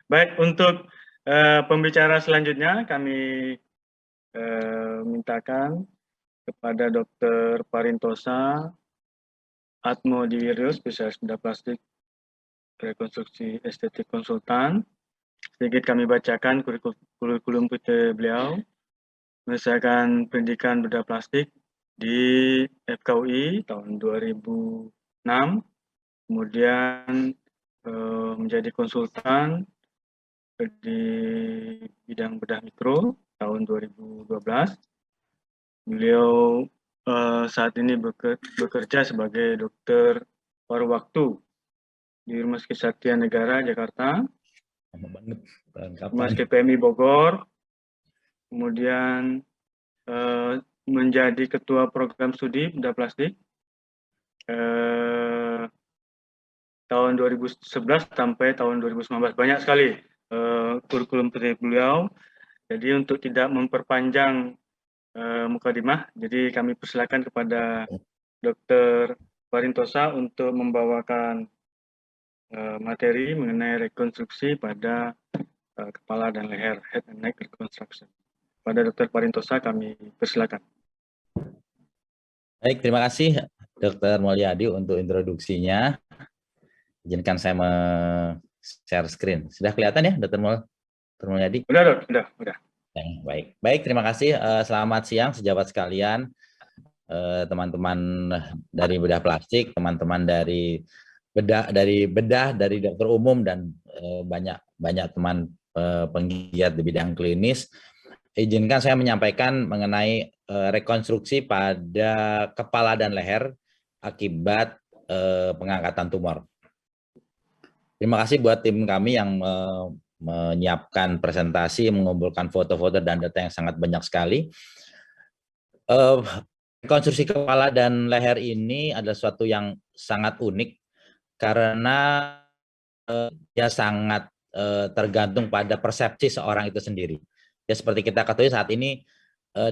Baik, untuk pembicara selanjutnya kami mintakan kepada Dr. Parintosa Atmodiwiryo, spesialis bedah plastik rekonstruksi estetik konsultan. Sedikit kami bacakan kurikulum beliau. Menyelesaikan pendidikan bedah plastik di FKUI tahun 2006, kemudian menjadi konsultan di bidang bedah mikro tahun 2012. Beliau saat ini bekerja sebagai dokter paruh waktu di Rumah Sakit Satya Negara Jakarta, Rumah Sakit PMI Bogor, kemudian menjadi ketua program studi bedah plastik tahun 2011 sampai tahun 2019. Banyak sekali kurikulum beliau. Jadi untuk tidak memperpanjang mukadimah, jadi kami persilakan kepada Dr. Parintosa untuk membawakan materi mengenai rekonstruksi pada kepala dan leher, head and neck reconstruction. Pada Dr. Parintosa kami persilakan. Baik, terima kasih Dr. Mulyadi untuk introduksinya. Izinkan saya share screen. Sudah kelihatan ya, Dr. Mulyadi? Sudah. Baik, terima kasih. Selamat siang, sejawat sekalian, teman-teman dari bedah plastik, teman-teman dari bedah dari dokter umum dan banyak teman penggiat di bidang klinis. Izinkan saya menyampaikan mengenai rekonstruksi pada kepala dan leher akibat pengangkatan tumor. Terima kasih buat tim kami yang menyiapkan presentasi, mengumpulkan foto-foto dan data yang sangat banyak sekali. Rekonstruksi kepala dan leher ini adalah suatu yang sangat unik karena dia sangat tergantung pada persepsi seorang itu sendiri. Ya seperti kita ketahui saat ini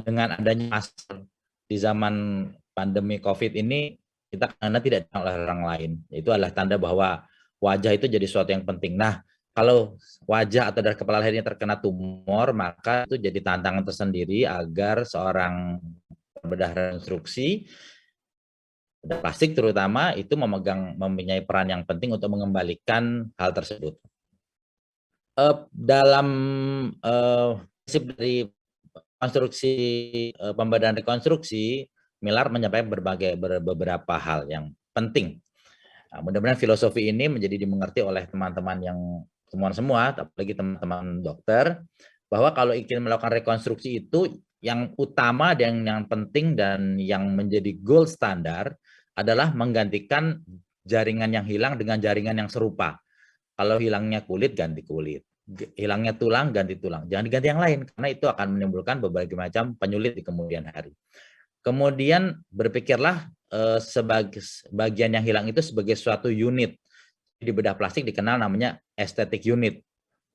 dengan adanya masker di zaman pandemi COVID ini, kita karena tidak oleh orang lain. Itu adalah tanda bahwa wajah itu jadi sesuatu yang penting. Nah, kalau wajah atau dari kepala lehernya terkena tumor, maka itu jadi tantangan tersendiri agar seorang bedah rekonstruksi bedah plastik terutama itu mempunyai peran yang penting untuk mengembalikan hal tersebut. Dalam prinsip dari konstruksi pembedahan rekonstruksi, Miller menyampaikan beberapa hal yang penting. Nah, mudah-mudahan filosofi ini menjadi dimengerti oleh teman-teman yang semua, apalagi teman-teman dokter, bahwa kalau ingin melakukan rekonstruksi itu yang utama dan yang penting dan yang menjadi gold standar adalah menggantikan jaringan yang hilang dengan jaringan yang serupa. Kalau hilangnya kulit, ganti kulit. Hilangnya tulang, ganti tulang. Jangan diganti yang lain, karena itu akan menimbulkan berbagai macam penyulit di kemudian hari. Kemudian berpikirlah sebagai bagian yang hilang itu sebagai suatu unit. Di bedah plastik dikenal namanya estetik unit.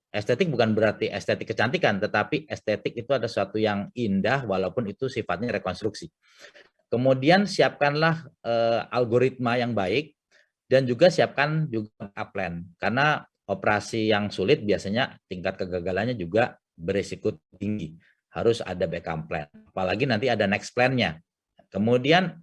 Estetik bukan berarti estetik kecantikan, tetapi estetik itu ada sesuatu yang indah walaupun itu sifatnya rekonstruksi. Kemudian siapkanlah algoritma yang baik dan juga siapkan juga plan. Karena operasi yang sulit biasanya tingkat kegagalannya juga berisiko tinggi. Harus ada backup plan. Apalagi nanti ada next plan-nya. Kemudian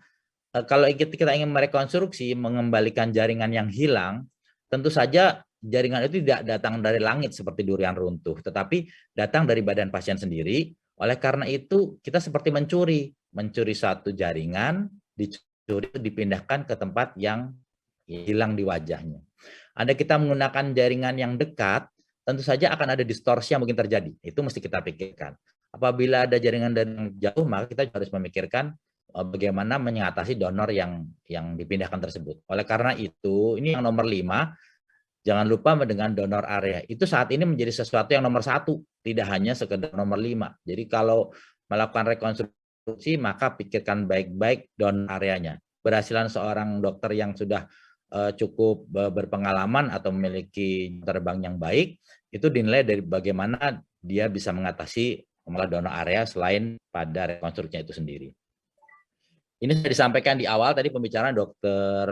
kalau kita ingin merekonstruksi, mengembalikan jaringan yang hilang, tentu saja jaringan itu tidak datang dari langit seperti durian runtuh, tetapi datang dari badan pasien sendiri. Oleh karena itu, kita seperti mencuri satu jaringan, dicuri, dipindahkan ke tempat yang hilang di wajahnya. Anda kita menggunakan jaringan yang dekat, tentu saja akan ada distorsi yang mungkin terjadi. Itu mesti kita pikirkan. Apabila ada jaringan dari yang jauh, maka kita harus memikirkan bagaimana mengatasi donor yang dipindahkan tersebut. Oleh karena itu, ini yang nomor 5, jangan lupa dengan donor area. Itu saat ini menjadi sesuatu yang nomor 1, tidak hanya sekedar nomor 5. Jadi kalau melakukan rekonstruksi, maka pikirkan baik-baik donor areanya. Berhasilan seorang dokter yang sudah cukup berpengalaman atau memiliki terbang yang baik, itu dinilai dari bagaimana dia bisa mengatasi donor area selain pada rekonstruksinya itu sendiri. Ini sudah disampaikan di awal tadi pembicaraan Dr.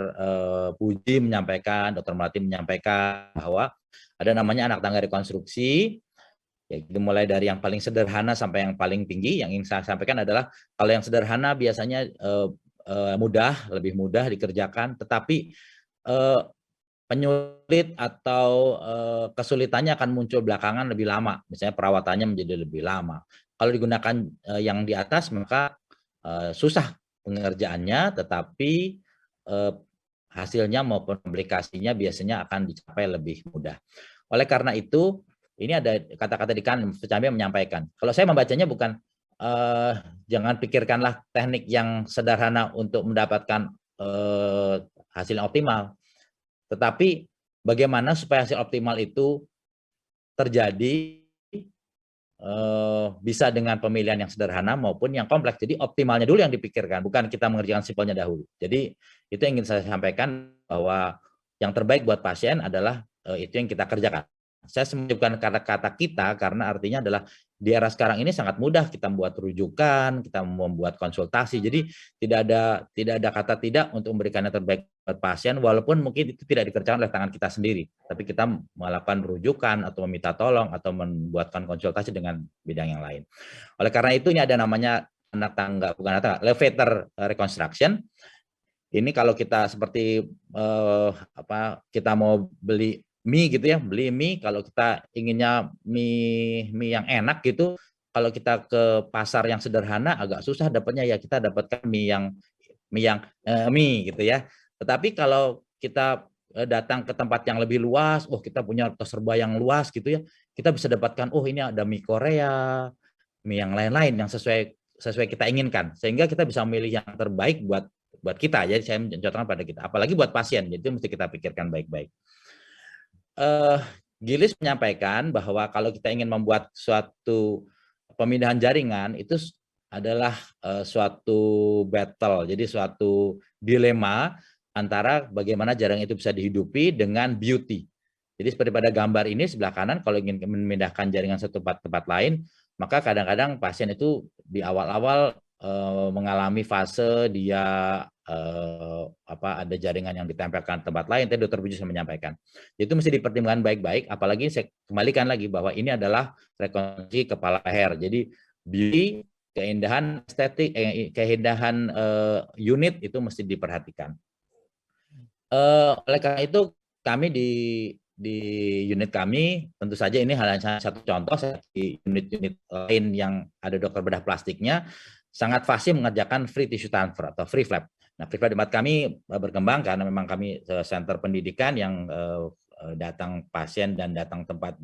Puji menyampaikan, Dr. Melati menyampaikan bahwa ada namanya anak tangga rekonstruksi. Ya, mulai dari yang paling sederhana sampai yang paling tinggi. Yang ingin saya sampaikan adalah kalau yang sederhana biasanya lebih mudah dikerjakan, tetapi penyulit atau kesulitannya akan muncul belakangan lebih lama. Misalnya perawatannya menjadi lebih lama. Kalau digunakan yang di atas maka susah pengerjaannya, tetapi hasilnya maupun aplikasinya biasanya akan dicapai lebih mudah. Oleh karena itu, ini ada kata-kata di kanan, Camia menyampaikan. Kalau saya membacanya bukan jangan pikirkanlah teknik yang sederhana untuk mendapatkan hasil yang optimal, tetapi bagaimana supaya hasil optimal itu terjadi bisa dengan pemilihan yang sederhana maupun yang kompleks. Jadi optimalnya dulu yang dipikirkan, bukan kita mengerjakan simpelnya dahulu. Jadi itu yang ingin saya sampaikan, bahwa yang terbaik buat pasien adalah itu yang kita kerjakan. Saya menyebutkan kata-kata kita karena artinya adalah di era sekarang ini sangat mudah kita membuat rujukan, kita membuat konsultasi. Jadi tidak ada kata tidak untuk memberikan yang terbaik buat pasien, walaupun mungkin itu tidak dikerjakan oleh tangan kita sendiri, tapi kita melakukan rujukan atau meminta tolong atau membuatkan konsultasi dengan bidang yang lain. Oleh karena itu ini ada namanya anak tangga, bukan anak tangga, elevator reconstruction. Ini kalau kita seperti kita mau beli mie gitu ya, beli mie, kalau kita inginnya mie yang enak gitu, kalau kita ke pasar yang sederhana agak susah dapatnya, ya kita dapatkan mie gitu ya. Tetapi kalau kita datang ke tempat yang lebih luas, kita punya terserba yang luas gitu ya, kita bisa dapatkan ini ada mie Korea, mie yang lain-lain yang sesuai kita inginkan, sehingga kita bisa memilih yang terbaik buat kita. Jadi saya mencontohkan pada kita, apalagi buat pasien, jadi itu mesti kita pikirkan baik-baik. Gilis menyampaikan bahwa kalau kita ingin membuat suatu pemindahan jaringan itu adalah suatu battle, jadi suatu dilema antara bagaimana jaringan itu bisa dihidupi dengan beauty. Jadi seperti pada gambar ini sebelah kanan, kalau ingin memindahkan jaringan satu tempat lain, maka kadang-kadang pasien itu di awal-awal mengalami fase dia ada jaringan yang ditempelkan tempat lain. Tadi Dr. Puji menyampaikan itu mesti dipertimbangkan baik-baik, apalagi saya kembalikan lagi bahwa ini adalah rekonstruksi kepala leher. Jadi beauty, keindahan estetik, keindahan unit itu mesti diperhatikan. Oleh karena itu kami di unit kami, tentu saja ini hanya satu contoh, di unit-unit lain yang ada dokter bedah plastiknya sangat fasih mengerjakan free tissue transfer atau free flap. Nah, free flap di tempat kami berkembang karena memang kami center pendidikan yang datang pasien dan datang tempat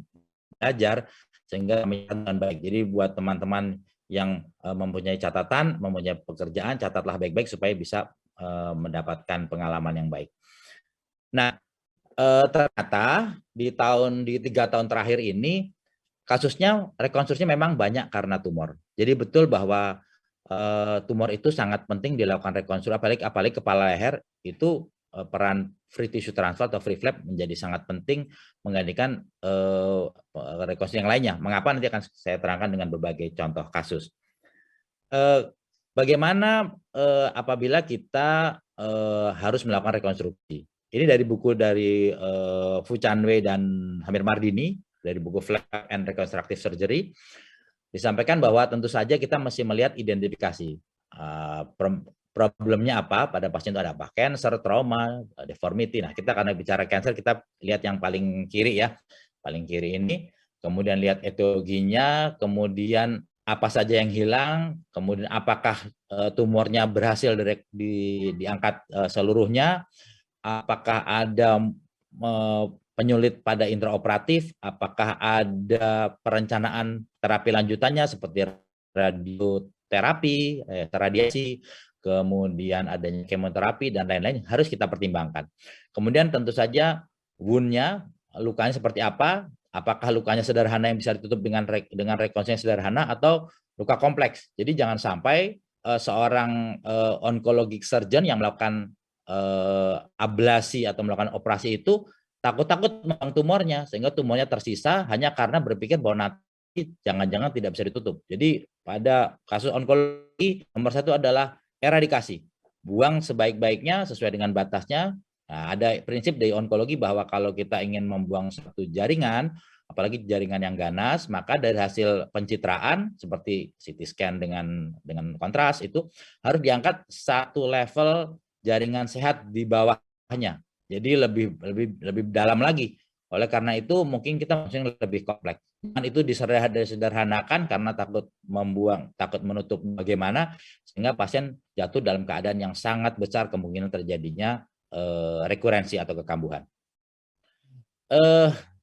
belajar, sehingga kami dengan baik. Jadi buat teman-teman yang mempunyai catatan, mempunyai pekerjaan, catatlah baik-baik supaya bisa mendapatkan pengalaman yang baik. Nah, ternyata di 3 tahun terakhir ini kasusnya rekonstruksi memang banyak karena tumor. Jadi betul bahwa tumor itu sangat penting dilakukan rekonstruksi, apalagi kepala leher itu peran free tissue transfer atau free flap menjadi sangat penting menggantikan rekonstruksi yang lainnya. Mengapa nanti akan saya terangkan dengan berbagai contoh kasus. Bagaimana apabila kita harus melakukan rekonstruksi? Ini dari buku dari Fu Chanwei dan Hamir Mardini, dari buku Flap and Reconstructive Surgery, disampaikan bahwa tentu saja kita mesti melihat identifikasi problemnya apa pada pasien itu, ada apa, cancer, trauma, deformity. Nah, kita karena bicara cancer, kita lihat yang paling kiri ya, paling kiri ini, kemudian lihat etiologinya, kemudian apa saja yang hilang, kemudian apakah tumornya berhasil diangkat seluruhnya, apakah ada penyulit pada intraoperatif, apakah ada perencanaan terapi lanjutannya seperti radioterapi, radiasi, kemudian adanya kemoterapi dan lain-lain, harus kita pertimbangkan. Kemudian tentu saja wound-nya, lukanya seperti apa, apakah lukanya sederhana yang bisa ditutup dengan rekonstruksi yang sederhana atau luka kompleks. Jadi jangan sampai seorang oncologic surgeon yang melakukan ablasi atau melakukan operasi itu takut-takut memang tumornya, sehingga tumornya tersisa hanya karena berpikir bahwa nanti jangan-jangan tidak bisa ditutup. Jadi pada kasus onkologi nomor 1 adalah eradikasi, buang sebaik-baiknya sesuai dengan batasnya, Nah, ada prinsip dari onkologi bahwa kalau kita ingin membuang satu jaringan, apalagi jaringan yang ganas, maka dari hasil pencitraan seperti CT scan dengan kontras itu harus diangkat satu level jaringan sehat di bawahnya. Jadi lebih dalam lagi. Oleh karena itu mungkin kita mesti lebih kompleks. Dan itu disederhanakan karena takut menutup bagaimana sehingga pasien jatuh dalam keadaan yang sangat besar kemungkinan terjadinya rekurensi atau kekambuhan.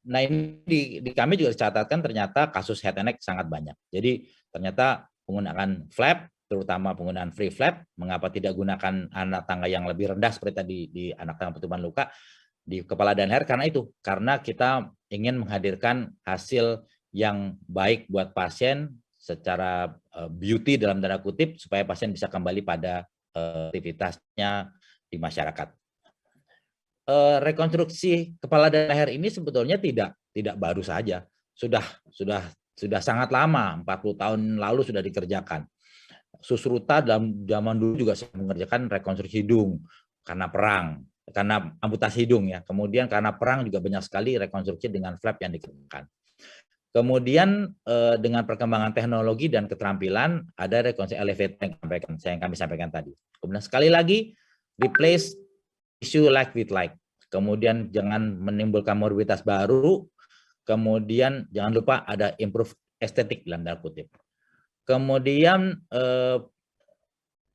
Nah ini di kami juga dicatatkan ternyata kasus head and neck sangat banyak. Jadi ternyata penggunaan flap, terutama penggunaan free flap, mengapa tidak gunakan anak tangga yang lebih rendah seperti tadi di anak tangga pertubuhan luka di kepala dan leher, karena kita ingin menghadirkan hasil yang baik buat pasien secara beauty dalam tanda kutip supaya pasien bisa kembali pada aktivitasnya di masyarakat. Rekonstruksi kepala dan leher ini sebetulnya tidak baru saja, sudah sangat lama, 40 tahun lalu sudah dikerjakan. Susruta dalam zaman dulu juga mengerjakan rekonstruksi hidung karena perang, karena amputasi hidung ya. Kemudian karena perang juga banyak sekali rekonstruksi dengan flap yang dikerjakan. Kemudian dengan perkembangan teknologi dan keterampilan ada rekonstruksi elevator yang kami sampaikan tadi. Kemudian sekali lagi replace issue like with like. Kemudian jangan menimbulkan morbiditas baru. Kemudian jangan lupa ada improve estetik dalam tanda kutip. Kemudian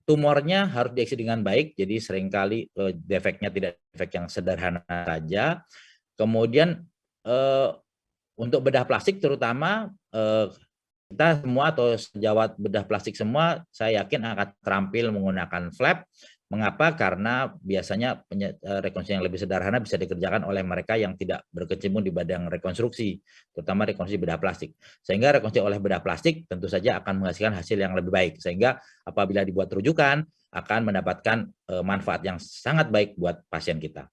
tumornya harus diisi dengan baik. Jadi seringkali defeknya tidak defek yang sederhana saja. Kemudian untuk bedah plastik terutama kita semua atau sejawat bedah plastik semua saya yakin akan terampil menggunakan flap. Mengapa? Karena biasanya rekonstruksi yang lebih sederhana bisa dikerjakan oleh mereka yang tidak berkecimpung di bidang rekonstruksi, terutama rekonstruksi bedah plastik. Sehingga rekonstruksi oleh bedah plastik tentu saja akan menghasilkan hasil yang lebih baik. Sehingga apabila dibuat rujukan akan mendapatkan manfaat yang sangat baik buat pasien kita.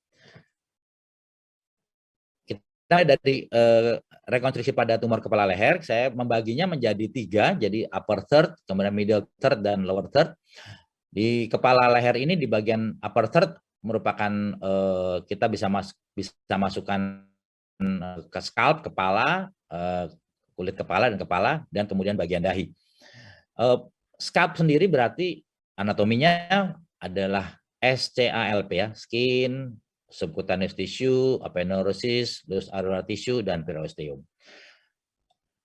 Kita dari rekonstruksi pada tumor kepala leher, saya membaginya menjadi 3, jadi upper third, kemudian middle third, dan lower third. Di kepala leher ini di bagian upper third merupakan kita bisa masukkan ke scalp, kepala, kulit kepala dan kemudian bagian dahi. Scalp sendiri berarti anatominya adalah SCALP ya, skin, subcutaneous tissue, aponeurosis, loose areolar tissue, dan periosteum.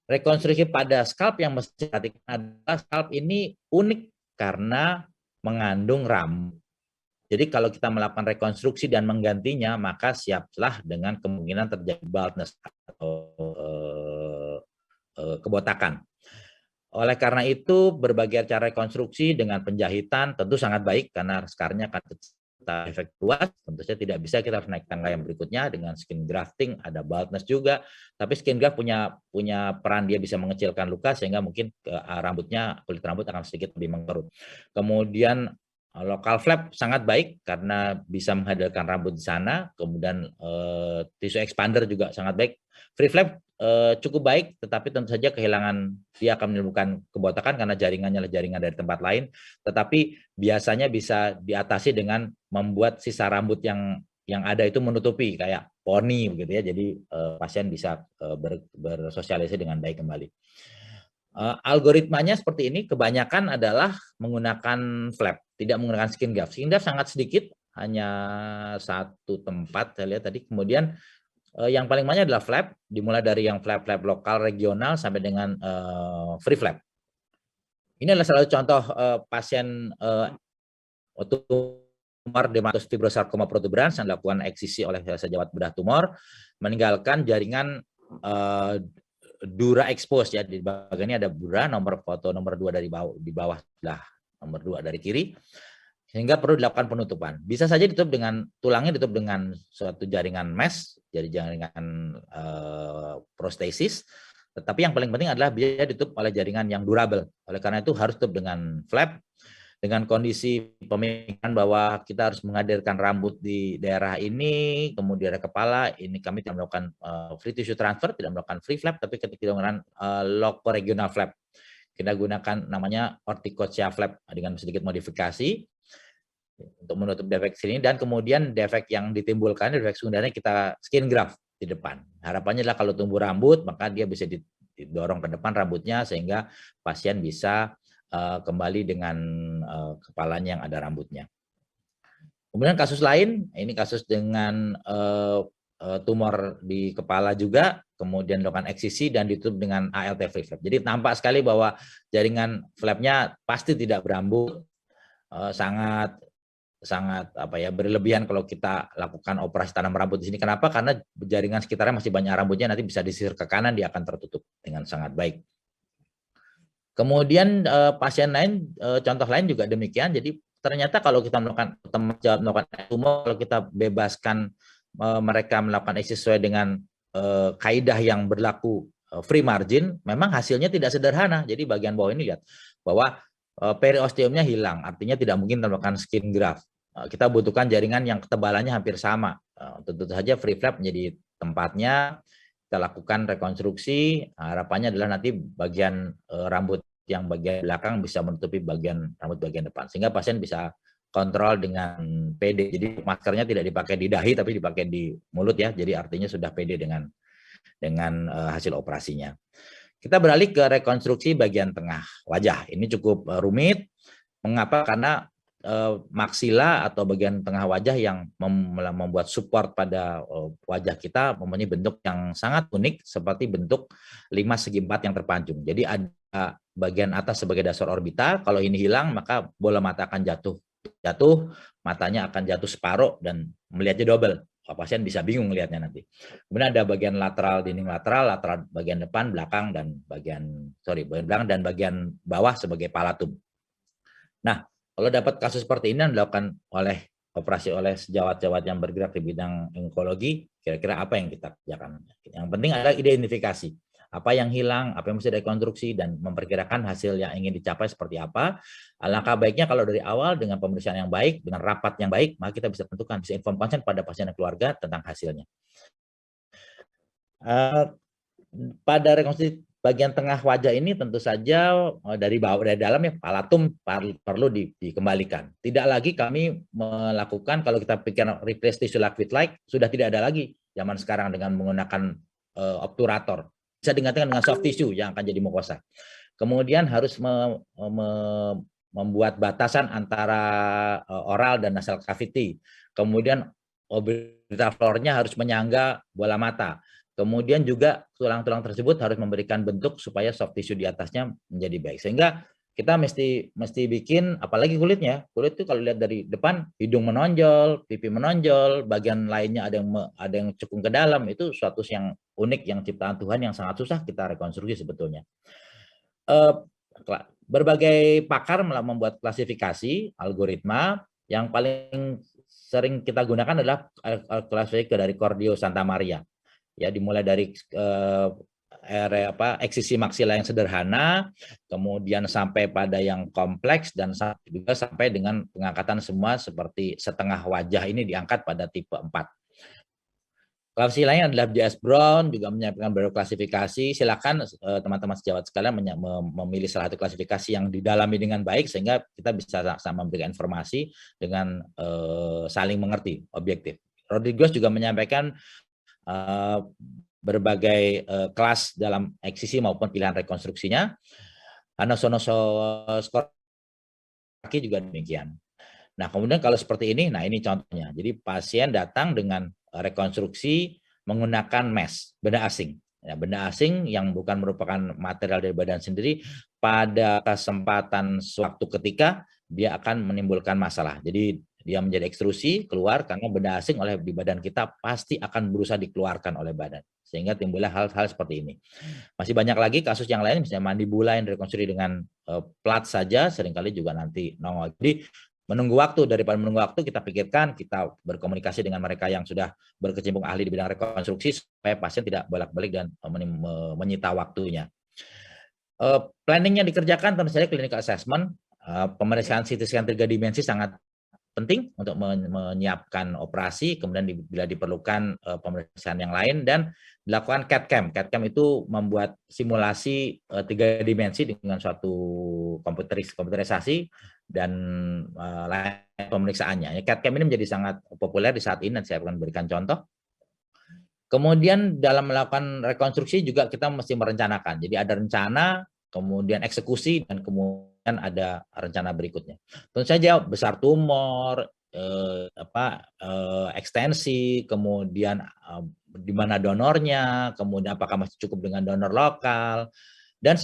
Rekonstruksi pada scalp yang mesti diperhatikan adalah scalp ini unik karena mengandung rambut. Jadi kalau kita melakukan rekonstruksi dan menggantinya, maka siaplah dengan kemungkinan terjadi baldness atau kebotakan. Oleh karena itu, berbagai cara rekonstruksi dengan penjahitan tentu sangat baik karena skarnya akan efek luas. Tentu saja tidak bisa kita harus naik tangga yang berikutnya dengan skin grafting, ada baldness juga. Tapi skin graft punya peran, dia bisa mengecilkan luka sehingga mungkin rambutnya, kulit rambut akan sedikit lebih mengkerut. Kemudian local flap sangat baik karena bisa menghadirkan rambut di sana. Kemudian tissue expander juga sangat baik. Free flap cukup baik, tetapi tentu saja dia akan menimbulkan kebotakan karena jaringannya adalah jaringan dari tempat lain. Tetapi biasanya bisa diatasi dengan membuat sisa rambut yang ada itu menutupi kayak poni begitu ya. Jadi pasien bisa bersosialisasi dengan baik kembali. Algoritmanya seperti ini, kebanyakan adalah menggunakan flap, tidak menggunakan skin graft. Skin graft sangat sedikit, hanya satu tempat saya lihat tadi. Kemudian yang paling banyak adalah flap, dimulai dari yang flap lokal regional sampai dengan free flap. Ini adalah salah satu contoh pasien tumor dermatosis fibrosarcoma protuberans yang dilakukan eksisi oleh sejawat bedah tumor, meninggalkan jaringan dura expose ya. Di bagian ini ada dura, nomor foto nomor 2 dari bawah, di bawah sebelah nomor 2 dari kiri, sehingga perlu dilakukan penutupan. Bisa saja ditutup dengan tulangnya, ditutup dengan suatu jaringan mesh, jadi jaringan prostesis. Tetapi yang paling penting adalah biar ditutup oleh jaringan yang durable. Oleh karena itu harus tutup dengan flap, dengan kondisi pemikiran bahwa kita harus menghadirkan rambut di daerah ini, kemudian ada kepala, ini kami tidak melakukan free tissue transfer, tidak melakukan free flap, tapi ketika menggunakan local regional flap. Kita gunakan namanya orthocochlear flap dengan sedikit modifikasi. untuk menutup defek sini, dan kemudian defek yang ditimbulkan, defek sekundernya kita skin graft di depan. Harapannya adalah kalau tumbuh rambut maka dia bisa didorong ke depan rambutnya sehingga pasien bisa kembali dengan kepalanya yang ada rambutnya. Kemudian kasus lain, ini kasus dengan tumor di kepala juga, kemudian dilakukan eksisi dan ditutup dengan ALT free flap. Jadi nampak sekali bahwa jaringan flapnya pasti tidak berambut, sangat berlebihan kalau kita lakukan operasi tanam rambut di sini. Kenapa? Karena jaringan sekitarnya masih banyak rambutnya, nanti bisa disisir ke kanan, dia akan tertutup dengan sangat baik. Kemudian pasien lain, contoh lain juga demikian. Jadi ternyata kalau kita melakukan tumor, kalau kita bebaskan mereka melakukan eksisi sesuai dengan kaidah yang berlaku free margin, memang hasilnya tidak sederhana. Jadi bagian bawah ini lihat bahwa periosteumnya hilang, artinya tidak mungkin melakukan skin graft. Kita butuhkan jaringan yang ketebalannya hampir sama. Tentu saja free flap menjadi tempatnya. Kita lakukan rekonstruksi, harapannya adalah nanti bagian rambut yang bagian belakang bisa menutupi bagian rambut bagian depan, sehingga pasien bisa kontrol dengan PD. Jadi maskernya tidak dipakai di dahi tapi dipakai di mulut ya, jadi artinya sudah PD dengan hasil operasinya. Kita beralih ke rekonstruksi bagian tengah wajah. Ini cukup rumit. Mengapa? Karena maksila atau bagian tengah wajah yang membuat support pada wajah kita mempunyai bentuk yang sangat unik seperti bentuk 5 segi 4 yang terpancung. Jadi ada bagian atas sebagai dasar orbita, kalau ini hilang maka bola mata akan jatuh, matanya akan jatuh separuh dan melihatnya double. Pasien bisa bingung melihatnya nanti. Kemudian ada bagian lateral, dinding lateral bagian depan, belakang dan bagian belakang dan bagian bawah sebagai palatum. Nah, kalau dapat kasus seperti ini yang dilakukan oleh operasi oleh sejawat-sejawat yang bergerak di bidang onkologi, kira-kira apa yang kita kerjakan? Yang penting adalah identifikasi. Apa yang hilang, apa yang mesti rekonstruksi, dan memperkirakan hasil yang ingin dicapai seperti apa. Alangkah baiknya kalau dari awal dengan pemeriksaan yang baik, dengan rapat yang baik, maka kita bisa tentukan, bisa inform pasien pada pasien dan keluarga tentang hasilnya. Pada rekonstruksi bagian tengah wajah ini tentu saja dari bawah, dari dalam ya palatum perlu dikembalikan. Tidak lagi kami melakukan, kalau kita pikir replace tissue with light, sudah tidak ada lagi zaman sekarang dengan menggunakan obturator. Bisa digantikan dengan soft tissue yang akan jadi mukosa. Kemudian harus membuat batasan antara oral dan nasal cavity. Kemudian orbital floor-nya harus menyangga bola mata. Kemudian juga tulang-tulang tersebut harus memberikan bentuk supaya soft tissue di atasnya menjadi baik. Sehingga kita mesti bikin, apalagi kulitnya. Kulit itu kalau lihat dari depan, hidung menonjol, pipi menonjol, bagian lainnya ada yang cekung ke dalam. Itu suatu yang unik, yang ciptaan Tuhan yang sangat susah kita rekonstruksi sebetulnya. Berbagai pakar membuat klasifikasi, algoritma. Yang paling sering kita gunakan adalah klasifikasi dari Cordio Santa Maria. Ya, dimulai dari eksisi maksila yang sederhana, kemudian sampai pada yang kompleks, dan juga sampai dengan pengangkatan semua seperti setengah wajah ini diangkat pada tipe 4. Klasifikasi lain adalah JS Brown, juga menyampaikan beberapa klasifikasi. Silakan teman-teman sejawat sekalian memilih salah satu klasifikasi yang didalami dengan baik, sehingga kita bisa sama memberikan informasi dengan saling mengerti, objektif. Rodriguez juga menyampaikan berbagai kelas dalam eksisi maupun pilihan rekonstruksinya. Hanasono-Skoraki juga demikian. Nah, kemudian kalau seperti ini, nah ini contohnya. Jadi pasien datang dengan rekonstruksi menggunakan mesh, benda asing. Ya, benda asing yang bukan merupakan material dari badan sendiri, pada kesempatan suatu ketika dia akan menimbulkan masalah. Jadi dia menjadi ekstrusi, keluar karena benda asing oleh di badan kita pasti akan berusaha dikeluarkan oleh badan. Sehingga timbullah hal-hal seperti ini. Masih banyak lagi kasus yang lain, misalnya mandibula yang direkonstruksi dengan plat saja, seringkali juga nanti nongol. Jadi menunggu waktu, daripada menunggu waktu kita pikirkan, kita berkomunikasi dengan mereka yang sudah berkecimpung ahli di bidang rekonstruksi, supaya pasien tidak bolak-balik dan menyita waktunya. Planningnya dikerjakan tentu saja clinical assessment, pemeriksaan CT scan 3 dimensi sangat penting untuk menyiapkan operasi, kemudian bila diperlukan pemeriksaan yang lain, dan dilakukan CAD-CAM. CAD-CAM itu membuat simulasi 3 dimensi dengan suatu komputerisasi dan pemeriksaannya. CAT-CAM ini menjadi sangat populer di saat ini, dan saya akan berikan contoh. Kemudian dalam melakukan rekonstruksi juga kita mesti merencanakan. Jadi ada rencana, kemudian eksekusi, dan kemudian ada rencana berikutnya. Tentu saja besar tumor, ekstensi, kemudian di mana donornya, kemudian apakah masih cukup dengan donor lokal, dan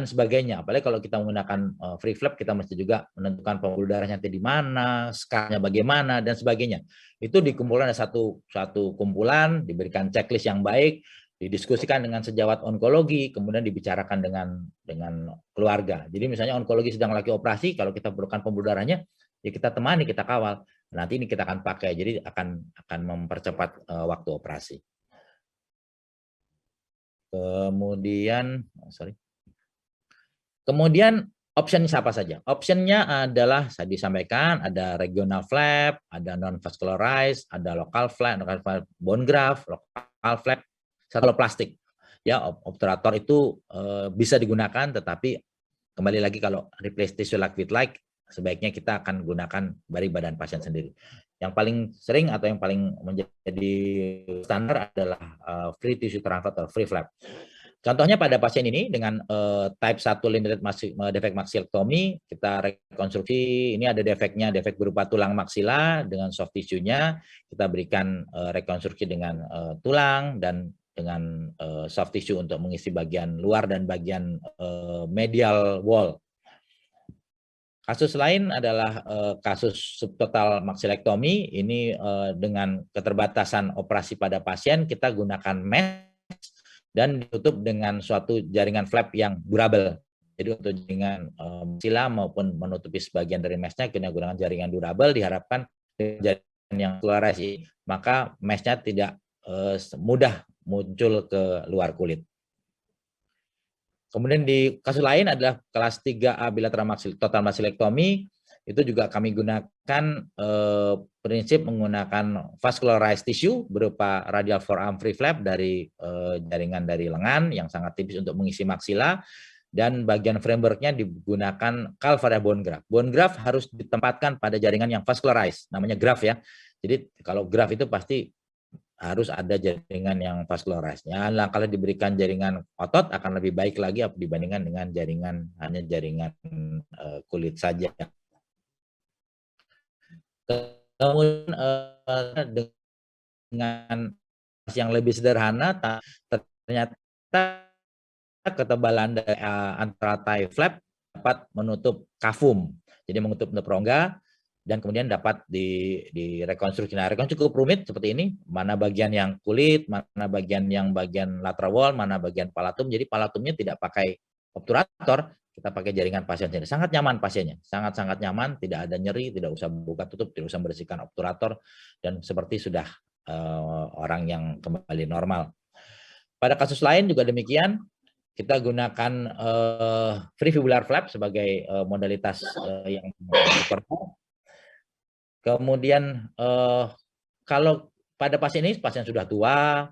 sebagainya. Apalagi kalau kita menggunakan free flap, kita mesti juga menentukan pembuluh darahnya di mana, skalanya bagaimana, dan sebagainya. Itu dikumpulkan ada satu kumpulan, diberikan checklist yang baik, didiskusikan dengan sejawat onkologi, kemudian dibicarakan dengan keluarga. Jadi misalnya onkologi sedang lagi operasi, kalau kita perlukan pembuluh darahnya, ya kita temani, kita kawal. Nanti ini kita akan pakai, jadi akan mempercepat waktu operasi. Kemudian optionnya apa saja? Optionnya adalah saya disampaikan ada regional flap, ada non vascularized, ada local flap, bone graft, local flap, satu plastik. Ya, obturator itu bisa digunakan, tetapi kembali lagi kalau replace tissue like sebaiknya kita akan gunakan dari badan pasien sendiri. Yang paling sering atau yang paling menjadi standar adalah free tissue transfer atau free flap. Contohnya pada pasien ini dengan type 1 limited defect maxillectomy, kita rekonstruksi, ini ada defeknya, defek berupa tulang maksila dengan soft tissue-nya, kita berikan rekonstruksi dengan tulang dan dengan soft tissue untuk mengisi bagian luar dan bagian medial wall. Kasus lain adalah kasus subtotal maxillectomy, ini dengan keterbatasan operasi pada pasien, kita gunakan mesh dan ditutup dengan suatu jaringan flap yang durable. Jadi untuk jaringan maksila maupun menutupi sebagian dari meshnya, kita gunakan jaringan durable, diharapkan jaringan yang polarisasi, maka meshnya tidak mudah muncul ke luar kulit. Kemudian di kasus lain adalah kelas 3A bilateral total maxillectomy, itu juga kami gunakan prinsip menggunakan vascularized tissue berupa radial forearm free flap dari jaringan dari lengan yang sangat tipis untuk mengisi maksila, dan bagian frameworknya digunakan calvarea bone graft. Bone graft harus ditempatkan pada jaringan yang vascularized, namanya graft ya. Jadi kalau graft itu pasti harus ada jaringan yang vascularized. Ya, kalau diberikan jaringan otot akan lebih baik lagi dibandingkan dengan hanya jaringan kulit saja. Kemudian dengan yang lebih sederhana, ternyata ketebalan dari antara tie flap dapat menutup kafum, jadi menutup rongga, dan kemudian dapat direkonstruksi. Nah, rekonstruksi cukup rumit seperti ini, mana bagian yang kulit, mana bagian lateral wall, mana bagian palatum. Jadi palatumnya tidak pakai obturator, kita pakai jaringan pasien sendiri. Sangat nyaman pasiennya, sangat-sangat nyaman, tidak ada nyeri, tidak usah buka tutup, tidak usah membersihkan obturator, dan seperti sudah orang yang kembali normal. Pada kasus lain juga demikian, kita gunakan free fibular flap sebagai modalitas yang diperlukan. Kemudian kalau pada pasien ini, pasien sudah tua,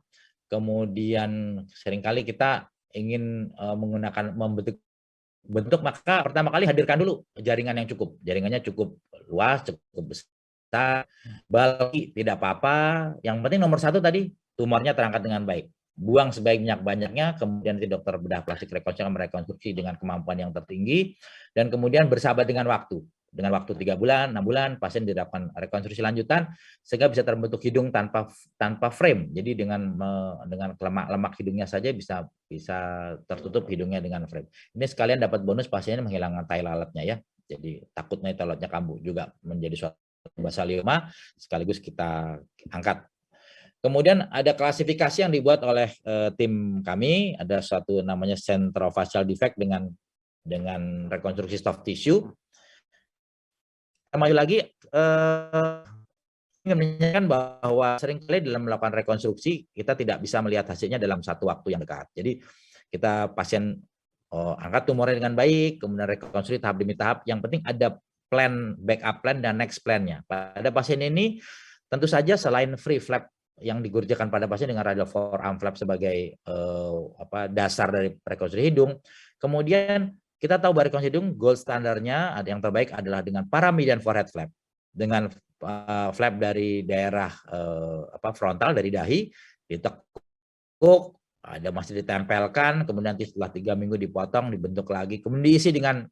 kemudian seringkali kita ingin menggunakan bentuk, maka pertama kali hadirkan dulu jaringan yang cukup. Jaringannya cukup luas, cukup besar, bulky, tidak apa-apa. Yang penting nomor satu tadi, tumornya terangkat dengan baik. Buang sebanyak-banyaknya, kemudian dokter bedah plastik merekonstruksi dengan kemampuan yang tertinggi, dan kemudian bersahabat dengan waktu. Dengan waktu 3 bulan, 6 bulan, pasien dilakukan rekonstruksi lanjutan, sehingga bisa terbentuk hidung tanpa frame. Jadi dengan lemak hidungnya saja bisa tertutup hidungnya dengan frame. Ini sekalian dapat bonus pasiennya menghilangkan tai lalatnya ya. Jadi takutnya tai lalatnya kambuh juga menjadi suatu basalioma, sekaligus kita angkat. Kemudian ada klasifikasi yang dibuat oleh tim kami, ada suatu namanya centrofacial defect dengan rekonstruksi soft tissue. Kembali lagi ingin menanyakan bahwa seringkali dalam melakukan rekonstruksi kita tidak bisa melihat hasilnya dalam satu waktu yang dekat. Jadi kita pasien angkat tumornya dengan baik, kemudian rekonstruksi tahap demi tahap. Yang penting ada plan, backup plan dan next plan-nya. Pada pasien ini tentu saja selain free flap yang digurjakan pada pasien dengan radial forearm flap sebagai dasar dari rekonstruksi hidung, kemudian kita tahu barikom hidung gold standarnya yang terbaik adalah dengan paramedian forehead flap, dengan flap dari daerah frontal dari dahi ditekuk, ada masih ditempelkan, kemudian setelah 3 minggu dipotong, dibentuk lagi, kemudian diisi dengan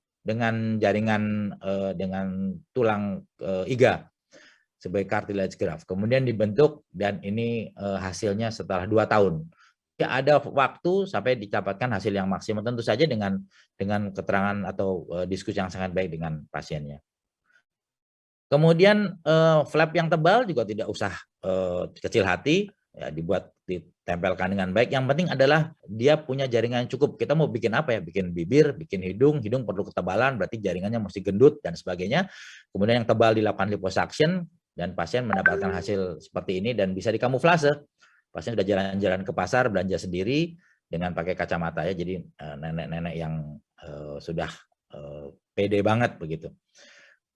jaringan dengan tulang iga sebagai cartilage graft, kemudian dibentuk, dan ini hasilnya setelah 2 tahun. Ya, ada waktu sampai didapatkan hasil yang maksimal, tentu saja dengan keterangan atau diskusi yang sangat baik dengan pasiennya. Kemudian flap yang tebal juga tidak usah kecil hati, ya, ditempelkan dengan baik. Yang penting adalah dia punya jaringan yang cukup. Kita mau bikin apa ya? Bikin bibir, bikin hidung perlu ketebalan, berarti jaringannya mesti gendut dan sebagainya. Kemudian yang tebal dilakukan liposuction, dan pasien mendapatkan hasil seperti ini dan bisa dikamuflase. Pasien sudah jalan-jalan ke pasar, belanja sendiri dengan pakai kacamata ya. Jadi nenek-nenek yang sudah pede banget begitu.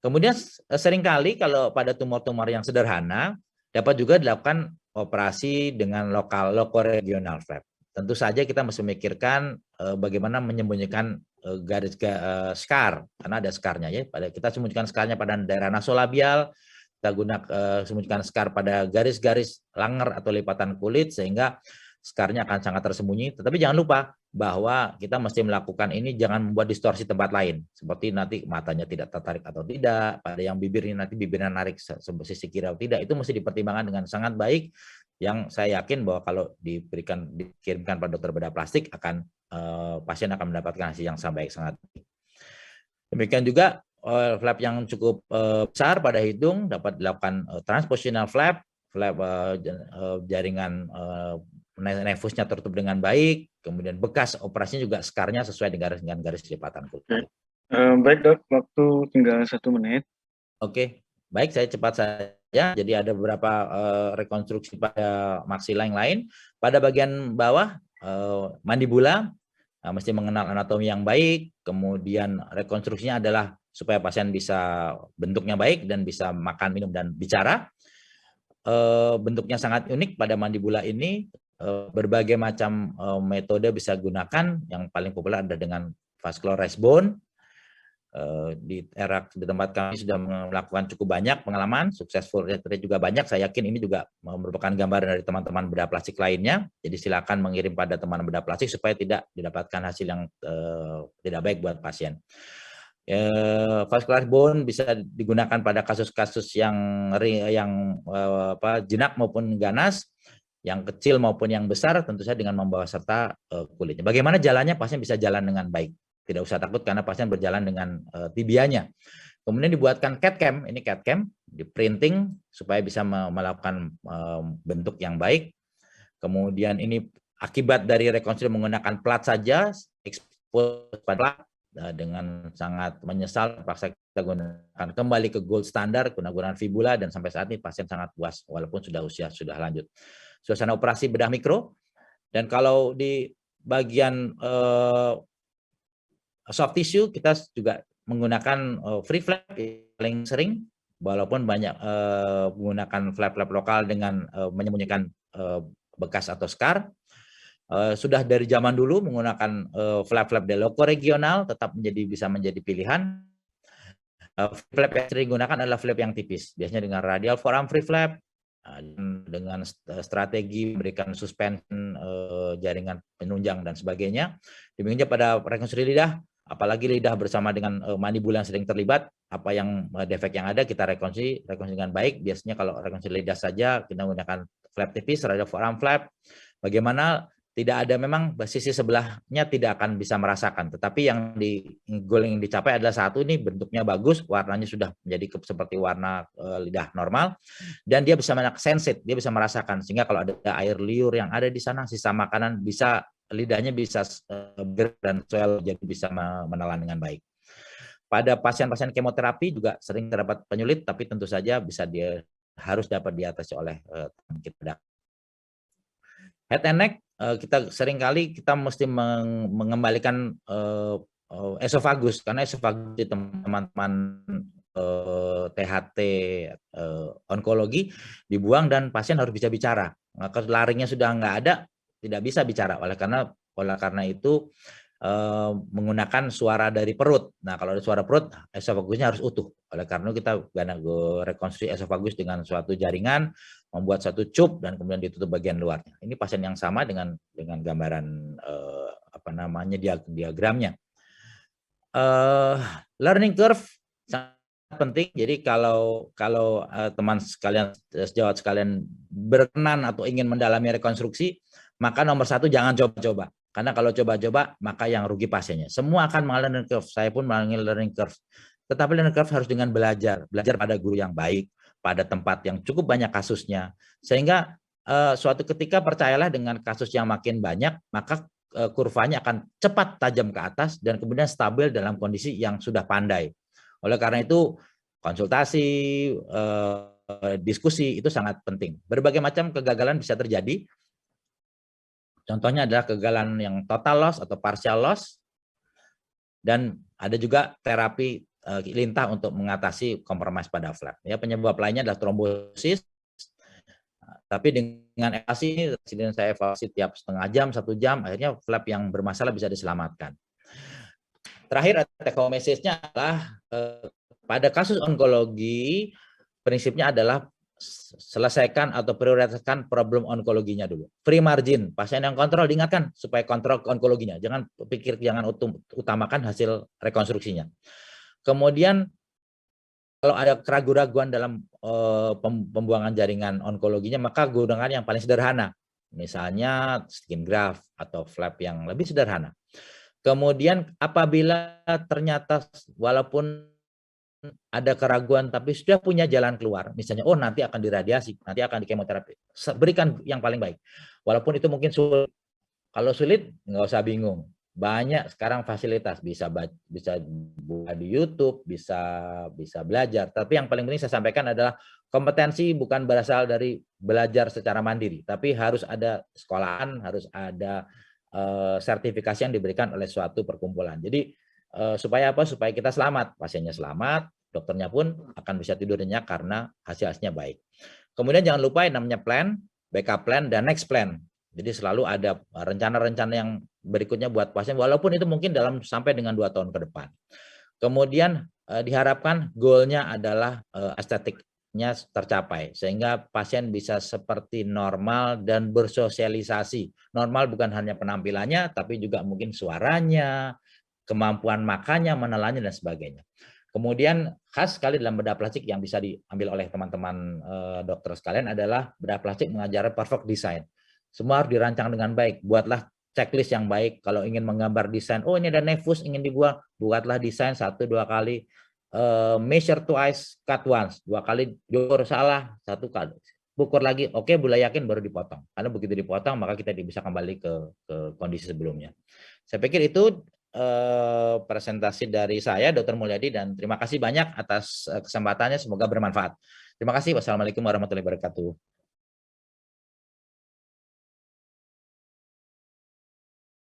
Kemudian seringkali kalau pada tumor-tumor yang sederhana dapat juga dilakukan operasi dengan lokoregional flap. Tentu saja kita mesti memikirkan bagaimana menyembunyikan garis scar, karena ada scarnya ya. Kita sembunyikan scarnya pada daerah nasolabial, kita sembunyikan scar pada garis-garis langer atau lipatan kulit sehingga scarnya akan sangat tersembunyi. Tetapi jangan lupa bahwa kita mesti melakukan ini, jangan membuat distorsi tempat lain, seperti nanti matanya tidak tertarik atau tidak, pada yang bibir ini nanti bibirnya narik sisi kiri atau tidak, itu mesti dipertimbangkan dengan sangat baik. Yang saya yakin bahwa kalau dikirimkan pada dokter bedah plastik pasien akan mendapatkan hasil yang sangat baik. Demikian juga flap yang cukup besar pada hidung dapat dilakukan transpositional flap jaringan nefusnya tertutup dengan baik, kemudian bekas operasinya juga skarnya sesuai dengan garis lipatan kulit. Baik dok, waktu tinggal 1 menit. Oke, baik, saya cepat saja. Jadi ada beberapa rekonstruksi pada maksila yang lain. Pada bagian bawah mandibula, mesti mengenal anatomi yang baik, kemudian rekonstruksinya adalah supaya pasien bisa bentuknya baik dan bisa makan, minum, dan bicara. Bentuknya sangat unik pada mandibula ini, berbagai macam metode bisa gunakan, yang paling populer adalah dengan vascularized bone. Di tempat kami sudah melakukan cukup banyak pengalaman, successful rate juga banyak. Saya yakin ini juga merupakan gambaran dari teman-teman bedah plastik lainnya. Jadi silakan mengirim pada teman bedah plastik supaya tidak didapatkan hasil yang tidak baik buat pasien. Vascular bone bisa digunakan pada kasus-kasus yang jinak maupun ganas, yang kecil maupun yang besar, tentu saja dengan membawa serta kulitnya. Bagaimana jalannya? Pasien bisa jalan dengan baik, tidak usah takut karena pasien berjalan dengan tibianya. Kemudian dibuatkan CAT cam, ini CAT cam, di printing supaya bisa melakukan bentuk yang baik. Kemudian ini akibat dari rekonstruksi menggunakan plat saja, expose plat, dengan sangat menyesal terpaksa kita gunakan kembali ke gold standar, gunakan fibula, dan sampai saat ini pasien sangat puas walaupun sudah lanjut. Suasana operasi bedah mikro, dan kalau di bagian soft tissue kita juga menggunakan free flap paling sering, walaupun banyak menggunakan flap-flap lokal dengan menyembunyikan bekas atau scar. Sudah dari zaman dulu menggunakan flap-flap lokoregional tetap bisa menjadi pilihan. Flap yang sering digunakan adalah flap yang tipis, biasanya dengan radial forearm free flap, dengan strategi memberikan suspension jaringan penunjang dan sebagainya. Demikian pada rekonstruksi lidah, apalagi lidah bersama dengan mandibula yang sering terlibat, apa yang defek yang ada kita rekonstruksi dengan baik. Biasanya kalau rekonstruksi lidah saja kita menggunakan flap tipis, radial forearm flap. Bagaimana tidak ada, memang sisi sebelahnya tidak akan bisa merasakan, tetapi yang goal yang dicapai adalah satu, ini bentuknya bagus, warnanya sudah menjadi seperti warna lidah normal, dan dia bisa sensitif, dia bisa merasakan, sehingga kalau ada air liur yang ada di sana, sisa makanan, bisa lidahnya bisa dan swell, jadi bisa menelan dengan baik. Pada pasien-pasien kemoterapi juga sering terdapat penyulit, tapi tentu saja harus dapat diatasi oleh kita. Head and neck, kita seringkali mesti mengembalikan esofagus, karena esofagus di teman-teman THT onkologi dibuang dan pasien harus bisa bicara. Maka laringnya sudah nggak ada, tidak bisa bicara. Oleh karena itu menggunakan suara dari perut. Nah, kalau ada suara perut, esofagusnya harus utuh. Oleh karena kita rekonstruksi esofagus dengan suatu jaringan, membuat satu cup dan kemudian ditutup bagian luarnya. Ini pasien yang sama dengan gambaran diagramnya. Learning curve sangat penting. Jadi kalau teman sekalian, sejawat sekalian berkenan atau ingin mendalami rekonstruksi, maka nomor satu jangan coba-coba. Karena kalau coba-coba, maka yang rugi pasiennya. Semua akan mengalami learning curve. Saya pun mengalami learning curve. Tetapi learning curve harus dengan belajar pada guru yang baik, pada tempat yang cukup banyak kasusnya. Sehingga suatu ketika percayalah dengan kasus yang makin banyak, maka kurvanya akan cepat tajam ke atas dan kemudian stabil dalam kondisi yang sudah pandai. Oleh karena itu, konsultasi, diskusi itu sangat penting. Berbagai macam kegagalan bisa terjadi. Contohnya adalah kegagalan yang total loss atau partial loss, dan ada juga terapi lintah untuk mengatasi kompromis pada flap. Ya, penyebab lainnya adalah trombosis. Tapi dengan evaluasi, saya evaluasi tiap setengah jam, 1 jam, akhirnya flap yang bermasalah bisa diselamatkan. Terakhir, take home message-nya adalah pada kasus onkologi, prinsipnya adalah selesaikan atau prioritaskan problem onkologinya dulu. Free margin, pasien yang kontrol diingatkan supaya kontrol onkologinya. Jangan utamakan hasil rekonstruksinya. Kemudian kalau ada keraguan-raguan dalam pembuangan jaringan onkologinya, maka gunakan yang paling sederhana. Misalnya skin graft atau flap yang lebih sederhana. Kemudian apabila ternyata walaupun ada keraguan tapi sudah punya jalan keluar, misalnya nanti akan diradiasi, nanti akan di kemoterapi, berikan yang paling baik. Walaupun itu mungkin sulit. Kalau sulit nggak usah bingung. Banyak sekarang fasilitas, bisa buka di YouTube, bisa belajar. Tapi yang paling penting saya sampaikan adalah kompetensi bukan berasal dari belajar secara mandiri, tapi harus ada sekolahan, harus ada sertifikasi yang diberikan oleh suatu perkumpulan. Jadi supaya apa? Supaya kita selamat, pasiennya selamat, dokternya pun akan bisa tidur nyenyak karena hasilnya baik. Kemudian jangan lupa yang namanya plan, backup plan, dan next plan. Jadi selalu ada rencana-rencana yang berikutnya buat pasien, walaupun itu mungkin sampai dengan 2 tahun ke depan. Kemudian diharapkan goalnya adalah estetiknya tercapai, sehingga pasien bisa seperti normal dan bersosialisasi. Normal bukan hanya penampilannya, tapi juga mungkin suaranya, kemampuan makannya, menelannya, dan sebagainya. Kemudian khas sekali dalam bedah plastik yang bisa diambil oleh teman-teman dokter sekalian adalah bedah plastik mengajar perfect design. Semua harus dirancang dengan baik. Buatlah checklist yang baik. Kalau ingin menggambar desain, ini ada nefus ingin dibuat, buatlah desain 1-2 kali. Measure twice, cut once. 2 kali jor salah, 1 kali. Ukur lagi, oke, boleh yakin baru dipotong. Karena begitu dipotong, maka kita bisa kembali ke kondisi sebelumnya. Saya pikir itu presentasi dari saya, Dr. Mulyadi, dan terima kasih banyak atas kesempatannya. Semoga bermanfaat. Terima kasih. Wassalamualaikum warahmatullahi wabarakatuh.